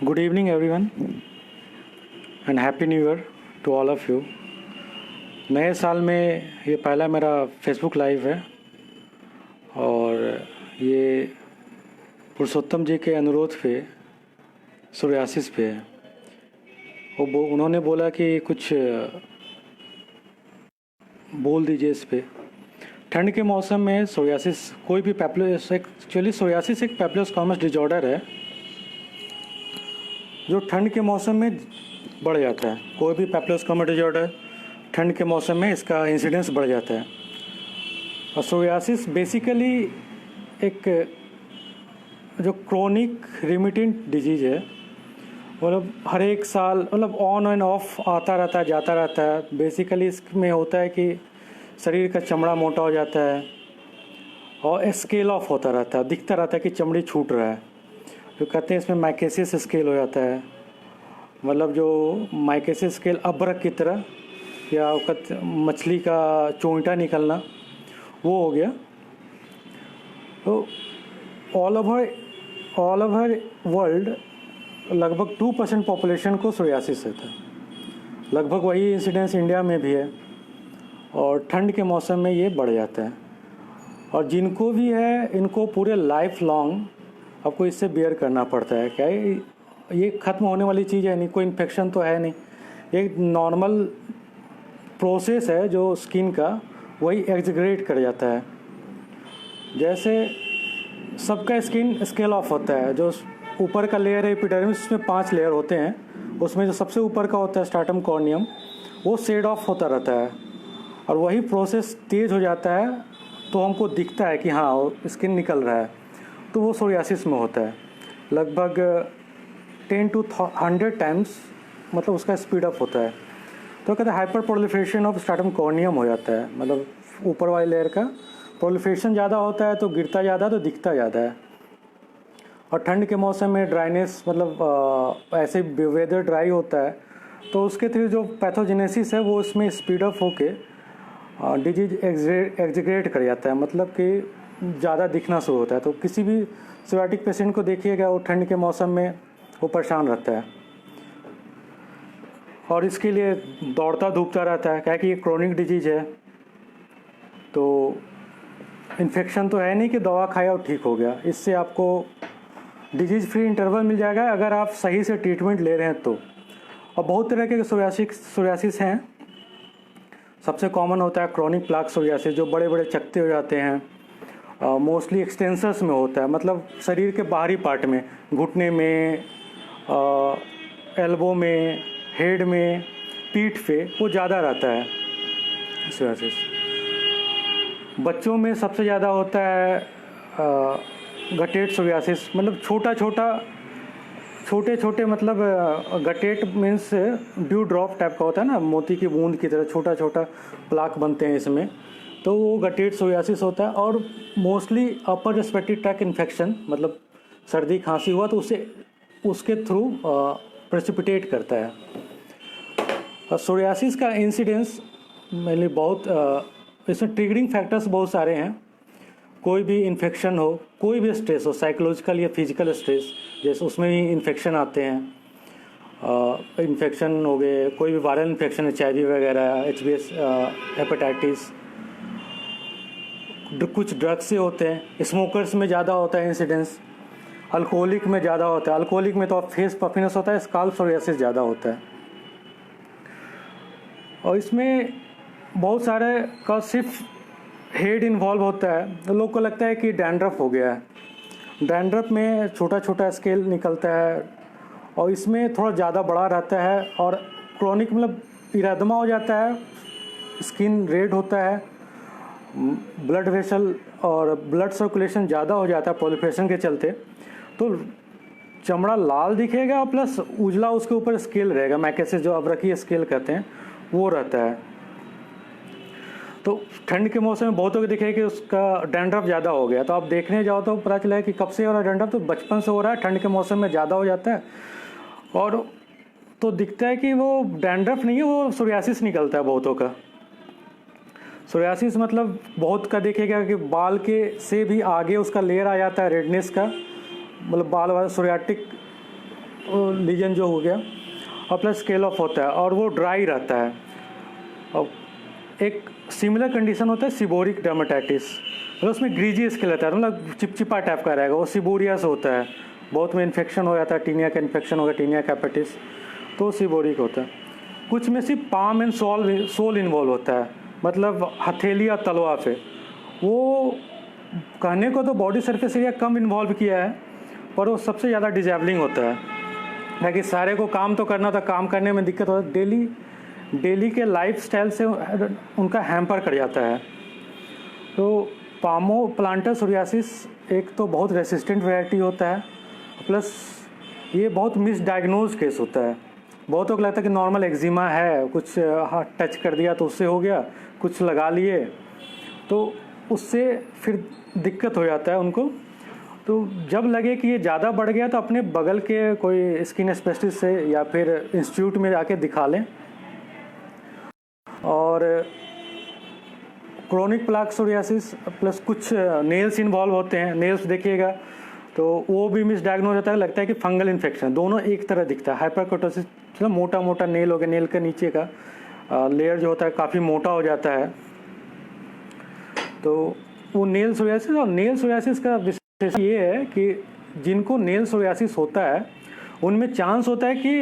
Good evening everyone and happy new year to all of you. नए साल में ये पहला मेरा फेसबुक लाइव है और ये पुरुषोत्तम जी के अनुरोध पे सोरियासिस पे है। उन्होंने बोला कि कुछ बोल दीजिए इस पे। ठंड के मौसम में सोरियासिस कोई भी एक्चुअली सोरियासिस एक पैपुलोस्कोमस डिजॉर्डर है जो ठंड के मौसम में बढ़ जाता है। कोई भी पैपुलोस्कोमस डिजॉर्डर ठंड के मौसम में इसका इंसिडेंस बढ़ जाता है। और सोरियासिस बेसिकली एक जो क्रोनिक रिमिटेंट डिजीज़ है, मतलब हर एक साल मतलब ऑन एंड ऑफ आता रहता है, जाता रहता है। बेसिकली इसमें होता है कि शरीर का चमड़ा मोटा हो जाता है और स्केल ऑफ होता रहता है, दिखता रहता है कि चमड़ी छूट रहा है। जो कहते हैं इसमें माइकेसिस स्केल हो जाता है, मतलब जो माइकेसिस स्केल अब्रक की तरह या मछली का चोंटा निकलना वो हो गया। तो ऑल ओवर वर्ल्ड लगभग 2% पॉपुलेशन को सोरियासिस रहता है। लगभग वही इंसिडेंस इंडिया में भी है और ठंड के मौसम में ये बढ़ जाता है। और जिनको भी है इनको पूरे लाइफ लॉन्ग आपको इससे बेयर करना पड़ता है। क्या ये ख़त्म होने वाली चीज़ है नहीं, कोई इन्फेक्शन तो है नहीं, एक नॉर्मल प्रोसेस है जो स्किन का वही एग्जीग्रेट कर जाता है। जैसे सबका स्किन स्केल ऑफ होता है। जो ऊपर का लेयर है एपिडर्मिस, उसमें 5 लेयर होते हैं। उसमें जो सबसे ऊपर का होता है स्ट्रैटम कॉर्नियम, वो शेड ऑफ होता रहता है और वही प्रोसेस तेज़ हो जाता है तो हमको दिखता है कि हाँ स्किन निकल रहा है। तो वो सोरियासिस में होता है। लगभग 10 to 100 टाइम्स मतलब उसका स्पीड अप होता है। तो कहते हैं hyper proliferation of stratum corneum हो जाता है। मतलब ऊपर वाली लेयर का प्रोलिफरेशन ज़्यादा होता है तो गिरता ज़्यादा तो दिखता ज़्यादा है। और ठंड के मौसम में ड्राइनेस मतलब ऐसे वेदर ड्राई होता है तो उसके थ्रू जो पैथोजेनेसिस है वो इसमें स्पीड अप होके डिजीज एग्जीग्रेट कर जाता है, मतलब कि ज़्यादा दिखना शुरू होता है। तो किसी भी सोरियाटिक पेशेंट को देखिएगा वो ठंड के मौसम में वो परेशान रहता है और इसके लिए दौड़ता धूपता रहता है। क्या कि ये क्रोनिक डिजीज है तो इन्फेक्शन तो है नहीं कि दवा खाया और ठीक हो गया। इससे आपको डिजीज़ फ्री इंटरवल मिल जाएगा अगर आप सही से ट्रीटमेंट ले रहे हैं तो। और बहुत तरह के सोरियासिस हैं। सबसे कॉमन होता है क्रोनिक प्लाक सोरियासिस, जो बड़े बड़े चकत्ते हो जाते हैं। मोस्टली एक्सटेंसर्स में होता है, मतलब शरीर के बाहरी पार्ट में, घुटने में, एल्बो में, हेड में, पीठ पे वो ज़्यादा रहता है सोरियासिस। बच्चों में सबसे ज़्यादा होता है गटेट सोरियासिस, मतलब छोटे छोटे मतलब guttate means dew drop type का होता है ना, मोती की बूंद की तरह छोटा छोटा प्लाक बनते हैं इसमें, तो वो गटेट सोरियासिस होता है। और mostly upper respiratory tract infection, मतलब सर्दी खांसी हुआ तो उसके थ्रू प्रेसिपिटेट करता है। सोरियासिस का इंसिडेंस मेनली बहुत इसमें ट्रिगरिंग फैक्टर्स बहुत सारे हैं। कोई भी इन्फेक्शन हो, कोई भी स्ट्रेस हो, साइकोलॉजिकल या फिजिकल स्ट्रेस, जैसे उसमें भी इन्फेक्शन आते हैं। इन्फेक्शन हो गए, कोई भी वायरल इन्फेक्शन, HIV वगैरह, HBS, हेपेटाइटिस, कुछ ड्रग्स से होते हैं। स्मोकर्स में ज़्यादा होता है इंसिडेंस, अल्कोहलिक में ज़्यादा होता है। अल्कोहलिक में तो फेस पफिनेस होता है, स्काल्प सोरियासिस ज़्यादा होता है। और इसमें बहुत सारे का सिर्फ हेड इन्वॉल्व होता है। तो लोग को लगता है कि डैंड्रफ हो गया है। डैंड्रफ में छोटा छोटा स्केल निकलता है और इसमें थोड़ा ज़्यादा बड़ा रहता है और क्रोनिक मतलब इरादमा हो जाता है, स्किन रेड होता है, ब्लड वेसल और ब्लड सर्कुलेशन ज़्यादा हो जाता है प्रोलिफरेशन के चलते। तो चमड़ा लाल दिखेगा प्लस उजला उसके ऊपर स्केल रहेगा, माइकेसिस जो अब्रकी स्केल कहते हैं वो रहता है। तो ठंड के मौसम में बहुतों को दिखे कि उसका डैंड्रफ ज़्यादा हो गया। तो आप देखने जाओ तो पता चला है कि कब से हो रहा है डैंड्रफ, तो बचपन से हो रहा है, ठंड के मौसम में ज़्यादा हो जाता है। और तो दिखता है कि वो डैंड्रफ नहीं है, वो सोरियासिस निकलता है बहुतों का। सोरियासिस मतलब बहुत का देखेगा कि बाल के से भी आगे उसका लेयर आ जाता है रेडनेस का, मतलब बाल वाला सोरियाटिक लीजन जो हो गया, और प्लस स्केल ऑफ होता है और वो ड्राई रहता है। और एक सिमिलर कंडीशन होता है सिबोरिक डर्मेटाइटिस, मतलब उसमें ग्रीजी स्केल रहता है, मतलब चिपचिपा टाइप का रहेगा, वो सिबोरिया से होता है। बहुत में इन्फेक्शन हो जाता है, टीनिया का इन्फेक्शन हो गया, टीनिया कैपिटिस, तो सिबोरिक होता है। कुछ में सिर्फ पाम एंड सोल इन्वॉल्व होता है, मतलब हथेली या तलवा पे। वो कहने को तो बॉडी सरफेस एरिया कम इन्वॉल्व किया है, पर वो सबसे ज़्यादा डिजेबलिंग होता है, ताकि सारे को काम तो करना था, काम करने में दिक्कत होता है, डेली के लाइफस्टाइल से उनका हैम्पर कर जाता है। तो पामो प्लांटर सोरियासिस एक तो बहुत रेसिस्टेंट वैरायटी होता है, प्लस ये बहुत मिसडायग्नोज केस होता है। बहुतों को लगता है कि नॉर्मल एक्जिमा है, कुछ हाथ टच कर दिया तो उससे हो गया, कुछ लगा लिए तो उससे फिर दिक्कत हो जाता है उनको। तो जब लगे कि ये ज़्यादा बढ़ गया तो अपने बगल के कोई स्किन स्पेशलिस्ट से या फिर इंस्टीट्यूट में जाके दिखा लें। और क्रोनिक प्लाक सोरियासिस प्लस कुछ नेल्स इन्वॉल्व होते हैं, नेल्स देखिएगा तो वो भी मिसडायग्नोज होता है, लगता है कि फंगल इन्फेक्शन, दोनों एक तरह दिखता है। हाइपरकोटोसिस मतलब मोटा मोटा नेल हो गया, नेल के नीचे का लेयर जो होता है काफ़ी मोटा हो जाता है, तो वो नेल सोरियासिस। और नेल सोरियासिस का विशेष ये है कि जिनको नेल सोरियासिस होता है उनमें चांस होता है कि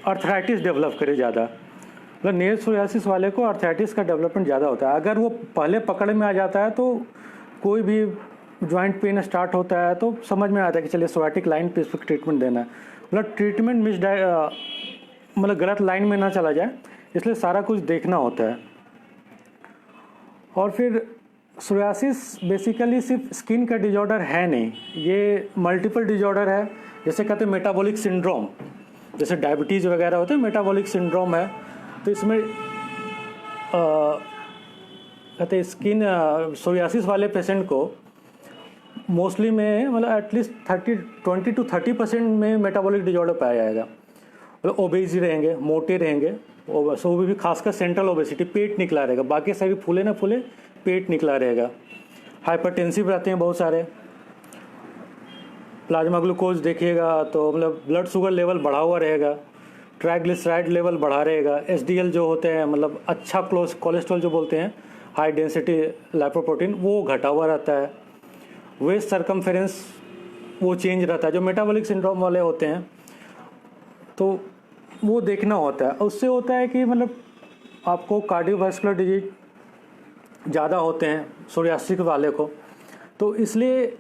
अर्थराइटिस डेवलप करे ज़्यादा, मतलब नेल सोरियासिस वाले को अर्थराइटिस का डेवलपमेंट ज़्यादा होता है। अगर वो पहले पकड़ में आ जाता है तो कोई भी जॉइंट पेन स्टार्ट होता है तो समझ में आता है कि चलिए सोरियाटिक लाइन पे इसको ट्रीटमेंट देना है, मतलब ट्रीटमेंट मतलब गलत लाइन में ना चला जाए, इसलिए सारा कुछ देखना होता है। और फिर सोरियासिस बेसिकली सिर्फ स्किन का डिजॉर्डर है नहीं, ये मल्टीपल डिजॉर्डर है। जैसे कहते हैं मेटाबॉलिक सिंड्रोम, जैसे डायबिटीज़ वगैरह होते हैं, मेटाबॉलिक सिंड्रोम है। तो इसमें कहते हैं स्किन सोरियासिस वाले पेशेंट को मोस्टली में मतलब एटलीस्ट 20 to 30% में मेटाबॉलिक डिजॉर्डर पाया जाएगा। मतलब ओबेसी रहेंगे, मोटे रहेंगे, सो भी खासकर सेंट्रल ओबेसिटी, पेट निकला रहेगा, बाकी सभी फूले ना फूले पेट निकला रहेगा। हाइपरटेंसिव रहते हैं बहुत सारे, प्लाज्मा ग्लूकोज देखिएगा तो मतलब ब्लड शुगर लेवल बढ़ा हुआ रहेगा, ट्राइग्लिसराइड लेवल बढ़ा रहेगा, एचडीएल जो होते हैं मतलब अच्छा कोलेस्ट्रॉल जो बोलते हैं, हाई डेंसिटी लाइपोप्रोटीन, वो घटा हुआ रहता है। वेस्ट सरकमफेरेंस वो चेंज रहता है, जो मेटाबॉलिक सिंड्रोम वाले होते हैं तो वो देखना होता है। उससे होता है कि मतलब आपको कार्डियोवास्कुलर डिजीज ज़्यादा होते हैं सोरियासिस वाले को, तो इसलिए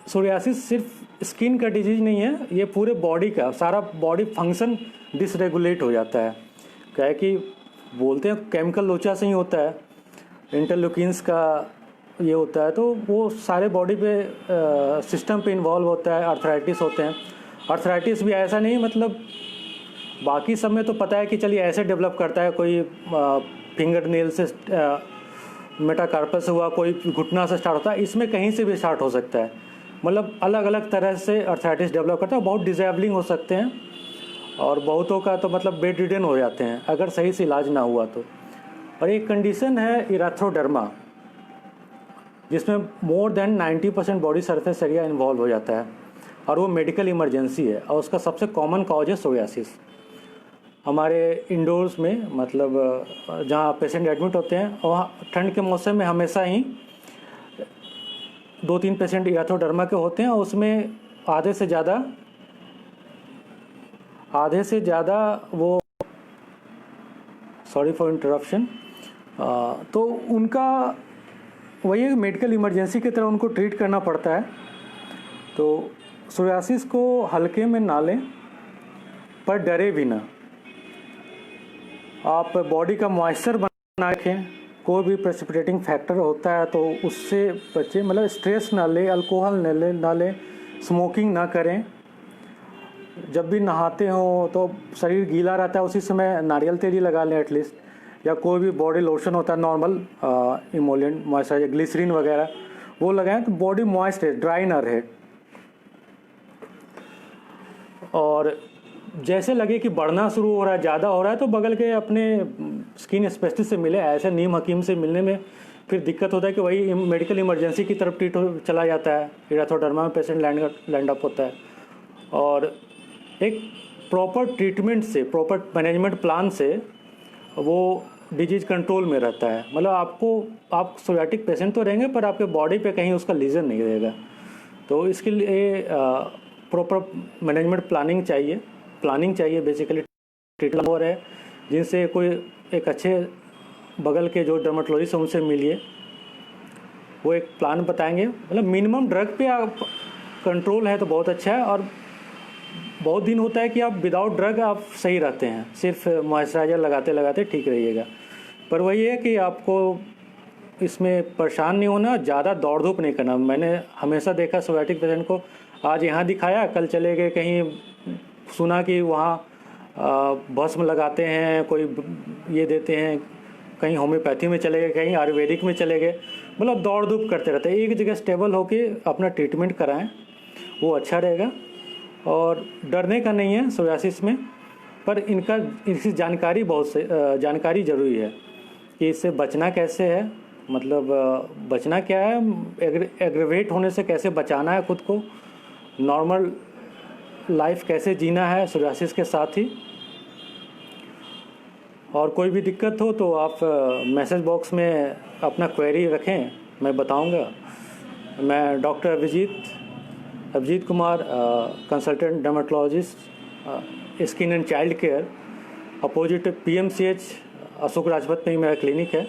सोरियासिस सिर्फ स्किन का डिजीज नहीं है, ये पूरे बॉडी का सारा बॉडी फंक्शन डिसरेगुलेट हो जाता है। क्या है कि बोलते हैं केमिकल लोचा से ही होता है, इंटरल्यूकिन्स का ये होता है, तो वो सारे बॉडी पे सिस्टम पे इन्वॉल्व होता है। अर्थराइटिस होते हैं, अर्थराइटिस भी ऐसा नहीं मतलब बाकी सब में तो पता है कि चलिए ऐसे डेवलप करता है, कोई फिंगर नेल से मेटाकार्पस से हुआ, कोई घुटना से स्टार्ट होता है, इसमें कहीं से भी स्टार्ट हो सकता है। मतलब अलग अलग तरह से अर्थराइटिस डेवलप करता है, बहुत डिसेबलिंग हो सकते हैं और बहुतों का तो मतलब बेड रिडन हो जाते हैं अगर सही से इलाज ना हुआ तो। और एक कंडीशन है इरेथ्रोडर्मा, जिसमें more than 90% body surface area involve हो जाता है और वो मेडिकल इमरजेंसी है और उसका सबसे कॉमन कॉज है सोरियासिस। हमारे इंडोर्स में मतलब जहाँ पेशेंट एडमिट होते हैं वहाँ ठंड के मौसम में हमेशा ही 2-3 पेशेंट इरेथ्रोडर्मा के होते हैं और उसमें आधे से ज़्यादा वो, सॉरी फॉर इंटरप्शन, तो उनका वही मेडिकल इमरजेंसी की तरह उनको ट्रीट करना पड़ता है। तो सोरियासिस को हल्के में ना लें पर डरे भी ना, आप बॉडी का मॉइस्चर बना रखें, कोई भी प्रेसिपिटेटिंग फैक्टर होता है तो उससे बचें, मतलब स्ट्रेस ना लें, अल्कोहल ना लें, स्मोकिंग ना करें। जब भी नहाते हो तो शरीर गीला रहता है, उसी समय नारियल तेल ही लगा लें एटलीस्ट, या कोई भी बॉडी लोशन होता है नॉर्मल इमोलिएंट मॉइस्चराइजर, ग्लिसरीन वगैरह वो लगाएं तो बॉडी मॉइस्ट है, ड्राई ना रहे। और जैसे लगे कि बढ़ना शुरू हो रहा है, ज़्यादा हो रहा है, तो बगल के अपने स्किन स्पेशलिस्ट से मिले। ऐसे नीम हकीम से मिलने में फिर दिक्कत होता है कि वही मेडिकल इमरजेंसी की तरफ ट्रीट चला जाता है, इराथोडर्मा में पेशेंट लैंड अप होता है। और एक प्रॉपर ट्रीटमेंट से, प्रॉपर मैनेजमेंट प्लान से वो डिजीज़ कंट्रोल में रहता है। मतलब आप सोरियाटिक पेशेंट तो रहेंगे पर आपके बॉडी पे कहीं उसका लीजन नहीं रहेगा। तो इसके लिए प्रॉपर मैनेजमेंट प्लानिंग चाहिए बेसिकली। ट्रीटमेंट और है जिनसे कोई एक अच्छे बगल के जो डर्मेटोलॉजिस्ट हैं उनसे मिलिए, वो एक प्लान बताएंगे। मतलब मिनिमम ड्रग पे आप कंट्रोल है तो बहुत अच्छा है। और बहुत दिन होता है कि आप विदाउट ड्रग आप सही रहते हैं, सिर्फ मॉइस्चराइज़र लगाते लगाते ठीक रहिएगा। पर वही है कि आपको इसमें परेशान नहीं होना, ज़्यादा दौड़ धूप नहीं करना। मैंने हमेशा देखा सोरियाटिक पेशेंट को, आज यहाँ दिखाया, कल चले गए कहीं, सुना कि वहाँ भस्म लगाते हैं, कोई ये देते हैं, कहीं होम्योपैथी में चले गए, कहीं आयुर्वेदिक में चले गए। मतलब दौड़ धूप करते रहते हैं। एक जगह स्टेबल होके अपना ट्रीटमेंट कराएं, वो अच्छा रहेगा। और डरने का नहीं है सोरियासिस में, पर इसकी जानकारी ज़रूरी है कि इससे बचना कैसे है। मतलब बचना क्या है, एग्रेवेट होने से कैसे बचाना है खुद को, नॉर्मल लाइफ कैसे जीना है सोरियासिस के साथ ही। और कोई भी दिक्कत हो तो आप मैसेज बॉक्स में अपना क्वेरी रखें, मैं बताऊंगा। मैं doctor Abhijeet Kumar, consultant dermatologist, skin and child care, opposite PMCH Ashok Rajpath में ही मेरा क्लिनिक है।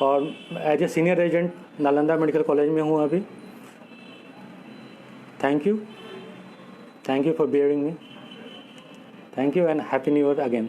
और as a senior resident Nalanda medical college में हूँ अभी। Thank you for bearing me. Thank you and happy new year again.